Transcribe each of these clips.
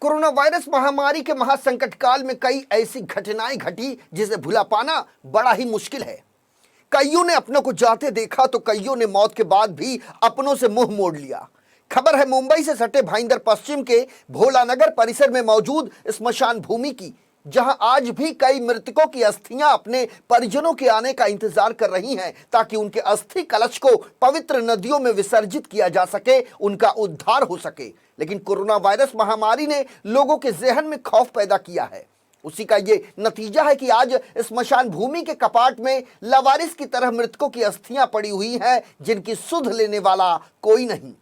Corona virus महामारी के महासंकट काल में कई ऐसी घटनाएं घटी जिसे भुला पाना बड़ा ही मुश्किल है। कईयों ने अपनों को जाते देखा तो कईयों ने मौत के बाद भी अपनों से मुंह मोड़ लिया। खबर है मुंबई से सटे भाईंदर पश्चिम के भोलानगर परिसर में मौजूद स्मशान भूमि की, जहां आज भी कई मृतकों की अस्थियां अपने परिजनों के आने का इंतजार कर रही हैं ताकि उनके अस्थि कलश को पवित्र नदियों में विसर्जित किया जा सके, उनका उद्धार हो सके। लेकिन कोरोना वायरस महामारी ने लोगों के जहन में खौफ पैदा किया है। उसी का ये नतीजा है कि आज स्मशान भूमि के कपाट में लवारिस की तरह मृतकों की अस्थियां पड़ी हुई हैं, जिनकी सुध लेने वाला कोई नहीं।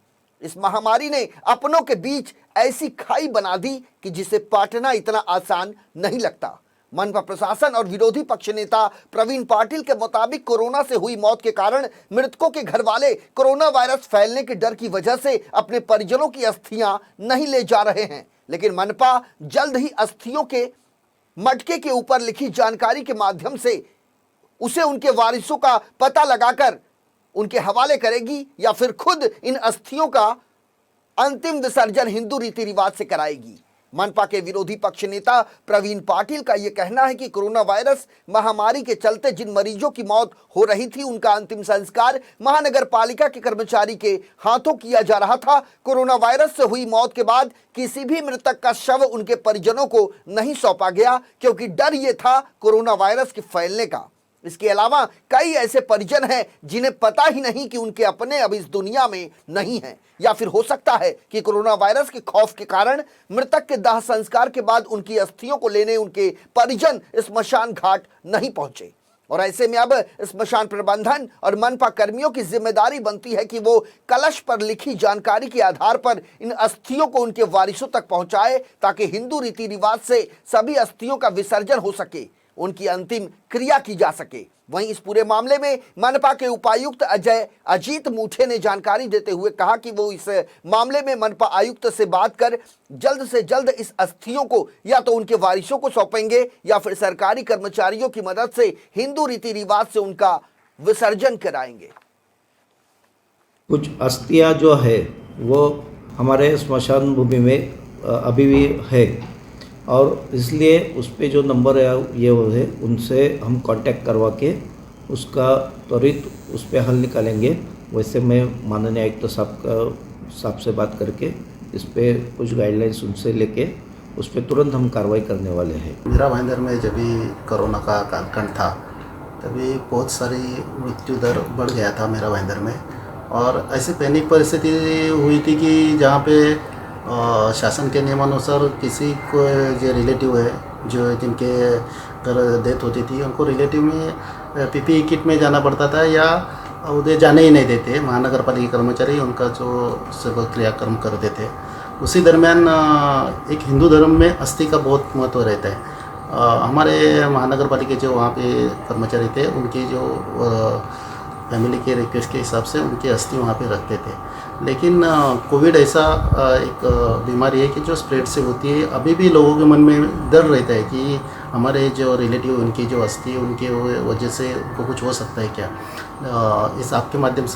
इस महामारी ने अपनों के बीच ऐसी खाई बना दी कि जिसे पाटना इतना आसान नहीं लगता। मनपा प्रशासन और विरोधी पक्ष नेता प्रवीण पाटिल के मुताबिक कोरोना से हुई मौत के कारण मृतकों के घर वाले कोरोना वायरस फैलने के डर की वजह से अपने परिजनों की अस्थियां नहीं ले जा रहे हैं। लेकिन मनपा जल्द ही अस्थियों के मटके के ऊपर लिखी जानकारी के माध्यम से उसे उनके वारिसों का पता लगाकर उनके हवाले करेगी या फिर खुद इन अस्थियों का अंतिम विसर्जन हिंदू रीति रिवाज से कराएगी। मनपा के विरोधी पक्ष नेता प्रवीण पाटिल का यह कहना है कि कोरोना वायरस महामारी के चलते जिन मरीजों की मौत हो रही थी उनका अंतिम संस्कार महानगर पालिका के कर्मचारी के हाथों किया जा रहा था। कोरोना वायरस से हुई मौत के बाद किसी भी मृतक का शव उनके परिजनों को नहीं सौंपा गया, क्योंकि डर यह था कोरोना वायरस के फैलने का। इसके अलावा कई ऐसे परिजन हैं जिन्हें पता ही नहीं कि उनके अपने अब इस दुनिया में नहीं हैं, या फिर हो सकता है कि कोरोना वायरस के खौफ के कारण मृतक के दाह संस्कार के बाद उनकी अस्थियों को लेने उनके परिजन स्मशान घाट नहीं पहुंचे। और ऐसे में अब स्मशान प्रबंधन और मनपा कर्मियों की जिम्मेदारी बनती है कि वो कलश पर लिखी जानकारी के आधार पर इन अस्थियों को उनके वारिसों तक पहुंचाए, ताकि हिंदू रीति रिवाज से सभी अस्थियों का विसर्जन हो सके, उनकी अंतिम क्रिया की जा सके। वहीं इस पूरे मामले में मनपा के उपायुक्त अजीत मूठे ने जानकारी देते हुए कहा कि वो इस मामले में मनपा आयुक्त से बात कर जल्द से जल्द इस अस्थियों को या तो उनके वारिसों को सौंपेंगे या फिर सरकारी कर्मचारियों की मदद से हिंदू रीति रिवाज से उनका विसर्जन कराएंगे। कुछ अस्थियां जो है वो हमारे स्मशान भूमि में अभी भी है, और इसलिए उस पर जो नंबर है ये वो है, उनसे हम कांटेक्ट करवा के उसका त्वरित उस पर हल निकालेंगे। वैसे मैं माननीय आयुक्त साहब से बात करके इस पर कुछ गाइडलाइंस उनसे लेके उस पर तुरंत हम कार्रवाई करने वाले हैं। मेरा भाईंदर में जब भी कोरोना का कालखंड था तभी बहुत सारी मृत्यु दर बढ़ गया था मेरा भाईंदर में, और ऐसी पैनिक परिस्थिति हुई थी कि जहाँ पे शासन के नियमानुसार किसी को जो रिलेटिव है जो जिनके घर डेथ होती थी उनको रिलेटिव में पीपीई किट में जाना पड़ता था, या उधर जाने ही नहीं देते महानगर पालिका कर्मचारी, उनका जो सब क्रियाक्रम करते थे। उसी दरमियान एक हिंदू धर्म में अस्थि का बहुत महत्व रहता है। हमारे महानगर पालिका जो वहाँ पे कर्मचारी थे उनकी जो फैमिली के रिक्वेस्ट के हिसाब से उनकी अस्थि वहाँ पे रखते थे। लेकिन कोविड ऐसा एक बीमारी है कि जो स्प्रेड से होती है। अभी भी लोगों के मन में डर रहता है कि हमारे जो रिलेटिव उनकी जो अस्थि उनकी वजह से उनको कुछ हो सकता है क्या। इस आपके माध्यम से